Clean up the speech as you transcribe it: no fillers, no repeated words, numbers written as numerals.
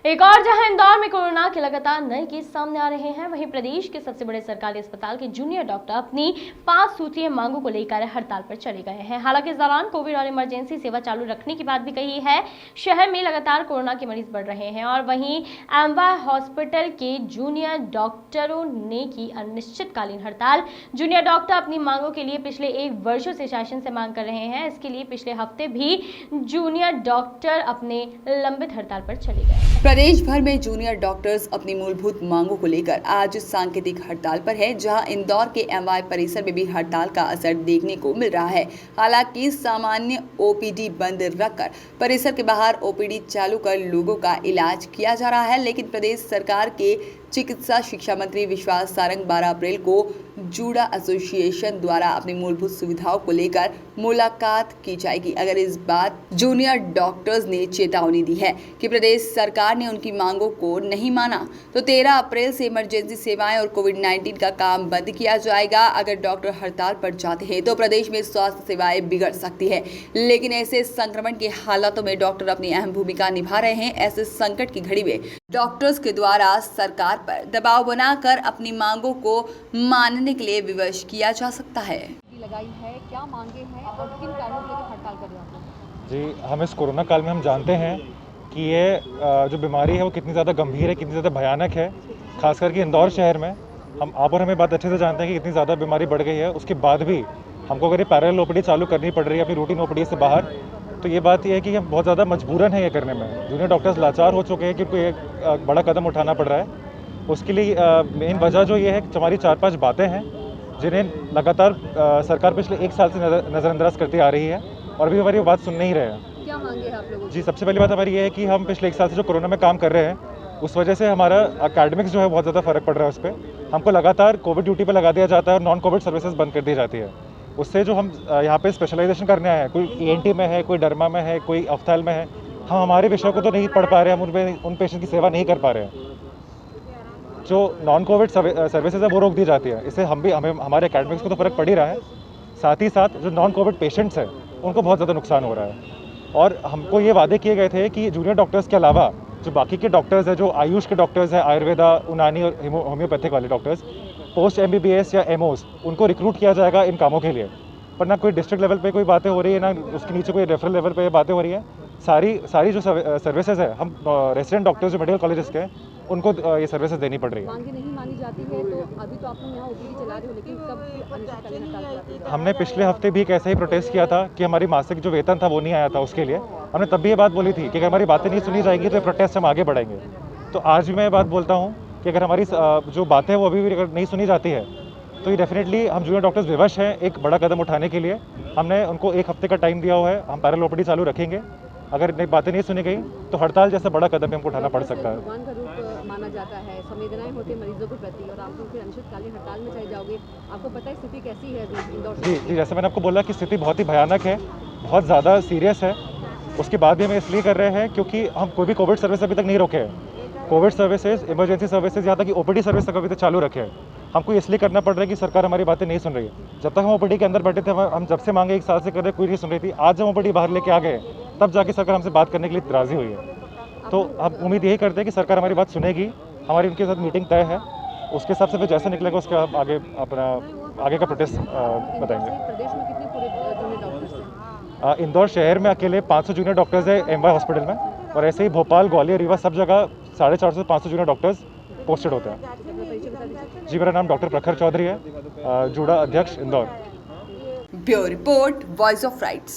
एक और जहां इंदौर में कोरोना के लगातार नए केस सामने आ रहे हैं, वहीं प्रदेश के सबसे बड़े सरकारी अस्पताल के जूनियर डॉक्टर अपनी 5 सूत्रीय मांगों को लेकर हड़ताल पर चले गए हैं। हालांकि इस दौरान कोविड और इमरजेंसी सेवा चालू रखने की बात भी कही है। शहर में लगातार कोरोना के मरीज बढ़ रहे हैं और वहीं एमवाय हॉस्पिटल के जूनियर डॉक्टरों ने की अनिश्चितकालीन हड़ताल। जूनियर डॉक्टर अपनी मांगों के लिए पिछले 1 वर्षों से शासन से मांग कर रहे हैं। इसके लिए पिछले हफ्ते भी जूनियर डॉक्टर अपने लंबित हड़ताल पर चले गए। प्रदेश भर में जूनियर डॉक्टर्स अपनी मूलभूत मांगों को लेकर आज सांकेतिक हड़ताल पर है, जहां इंदौर के एमवाय परिसर में भी हड़ताल का असर देखने को मिल रहा है। हालांकि सामान्य ओपीडी बंद रखकर परिसर के बाहर ओपीडी चालू कर लोगों का इलाज किया जा रहा है, लेकिन प्रदेश सरकार के चिकित्सा शिक्षा मंत्री विश्वास सारंग 12 अप्रैल को जूडा एसोसिएशन द्वारा अपनी मूलभूत सुविधाओं को लेकर मुलाकात की जाएगी। अगर इस बात जूनियर डॉक्टर्स ने चेतावनी दी है कि प्रदेश सरकार ने उनकी मांगों को नहीं माना तो 13 अप्रैल से इमरजेंसी सेवाएं और कोविड-19 का काम बंद किया जाएगा। अगर डॉक्टर हड़ताल पर जाते हैं तो प्रदेश में स्वास्थ्य सेवाएं बिगड़ सकती है, लेकिन ऐसे संक्रमण के हालातों में डॉक्टर अपनी अहम भूमिका निभा रहे हैं। ऐसे संकट की घड़ी में डॉक्टर्स के द्वारा सरकार पर दबाव बनाकर अपनी मांगों को मानने के लिए विवश किया जा सकता है। लगाई है, क्या मांगे हैं और किन कारणों के लिए हड़ताल कर रहे हैं? जी, हम इस कोरोना काल में हम जानते हैं कि ये जो बीमारी है वो कितनी ज़्यादा गंभीर है, कितनी ज़्यादा भयानक है। खास करके इंदौर शहर में आप और हमें बात अच्छे से जानते हैं कि कितनी ज़्यादा बीमारी बढ़ गई है। उसके बाद भी हमको अगर ये पैरेलल ओपीडी चालू करनी पड़ रही है अपनी रूटीन ओपीडी से बाहर, तो ये बात ये है कि हम बहुत ज़्यादा मजबूरन है ये करने में। जूनियर डॉक्टर्स लाचार हो चुके हैं क्योंकि एक बड़ा कदम उठाना पड़ रहा है। उसके लिए मेन वजह जो ये है कि हमारी 4-5 बातें हैं जिन्हें लगातार सरकार पिछले 1 साल से नज़रअंदाज करती आ रही है और अभी हमारी बात सुन नहीं रहे हैं। क्या मांगे हैं आप लोगों की? जी, सबसे पहली बात हमारी ये है कि हम पिछले 1 साल से जो कोरोना में काम कर रहे हैं उस वजह से हमारा एकेडमिक्स जो है बहुत ज़्यादा फ़र्क पड़ रहा है। उस पर हमको लगातार कोविड ड्यूटी पर लगा दिया जाता है और नॉन कोविड सर्विसेज बंद कर दी जाती है। उससे जो हम यहाँ पे स्पेशलाइजेशन करने आए हैं, कोई ENT में है, कोई डर्मा में है, कोई ऑफ्थैल में है, हम हमारे विषय को तो नहीं पढ़ पा रहे हैं, हम उन पेशेंट की सेवा नहीं कर पा रहे हैं। जो नॉन कोविड सर्विसेज है वो रोक दी जाती है। इससे हमें हमारे एकेडमिक्स को तो फ़र्क पड़ ही रहा है, साथ ही साथ जो नॉन कोविड पेशेंट्स हैं उनको बहुत ज़्यादा नुकसान हो रहा है। और हमको ये वादे किए गए थे कि जूनियर डॉक्टर्स के अलावा जो बाकी के डॉक्टर्स हैं, जो आयुष के डॉक्टर्स हैं, आयुर्वेदा, यूनानी और होम्योपैथिक वाले डॉक्टर्स, पोस्ट MBBS या MOs, उनको रिक्रूट किया जाएगा इन कामों के लिए। पर ना कोई डिस्ट्रिक्ट लेवल पे कोई बातें हो रही है, ना उसके नीचे कोई रेफरल लेवल पे बातें हो रही है। सारी जो सर्विसेज है, हम रेसिडेंट डॉक्टर्स जो मेडिकल कॉलेजेस के उनको ये सर्विसेज देनी पड़ रही है। मांगे नहीं मानी जाती है तो अभी तो आप लोग यहाँ ओपीडी चला रहे हो, लेकिन कब अनिश्चितकालीन हड़ताल चलाते हैं? हमने पिछले हफ्ते भी एक ऐसे ही प्रोटेस्ट किया था कि हमारी मासिक जो वेतन था वो नहीं आया था। उसके लिए हमने तब भी ये बात बोली थी कि अगर हमारी बातें नहीं सुनी जाएंगी तो ये प्रोटेस्ट हम आगे बढ़ाएंगे। तो आज भी मैं ये बात बोलता हूँ कि अगर हमारी जो बातें हैं वो अभी भी अगर नहीं सुनी जाती है तो ये डेफिनेटली हम जूनियर डॉक्टर्स विवश हैं एक बड़ा कदम उठाने के लिए। हमने उनको 1 हफ्ते का टाइम दिया हुआ है, हम पैरेलल ओपीडी चालू रखेंगे। अगर बातें नहीं सुनी गई तो हड़ताल जैसा बड़ा कदम भी हमको उठाना पड़ सकता है। भगवान का रूप माना जाता है, संवेदनाएं होती है मरीजों के प्रति, और आप लोग फिर अनिश्चितकालीन हड़ताल में चले जाओगे। आपको पता है स्थिति कैसी है इंदौर? जी, जैसे मैंने आपको बोला कि स्थिति बहुत ही भयानक है, बहुत ज़्यादा सीरियस है। उसके बाद भी हम इसलिए कर रहे हैं क्योंकि हम कोई भी कोविड सर्विस अभी तक नहीं रोके हैं। कोविड सर्विसेज, इमरजेंसी सर्विसेज, यहाँ तक कि ओपीडी सर्विस तक अभी तक चालू रखे हैं। हमको इसलिए करना पड़ रहा है कि सरकार हमारी बातें नहीं सुन रही है। जब तक हम ओपीडी के अंदर बैठे थे, हम जब से मांगे 1 साल से कर रहे, कोई नहीं सुन रही थी। आज जब ओपीडी बाहर लेके आ गए तब जाके सरकार हमसे बात करने के लिए राजी हुई है। तो हम उम्मीद यही करते हैं कि सरकार हमारी बात सुनेगी। हमारी उनके साथ मीटिंग तय है, उसके हिसाब से फिर जैसे निकलेगा उसके हम आगे का प्रोटेस्ट बताएंगे। प्रदेश में कितने पूरे जूनियर डॉक्टर्स हैं? इंदौर शहर में अकेले 500 जूनियर डॉक्टर्स है एमवाय हॉस्पिटल में, और ऐसे ही भोपाल, ग्वालियर, रीवा सब जगह 450 से 500 जूनियर डॉक्टर्स पोस्टेड होते हैं। जी, मेरा नाम डॉक्टर प्रखर चौधरी है, जूडा अध्यक्ष Indore. Bureau report, voice of rights.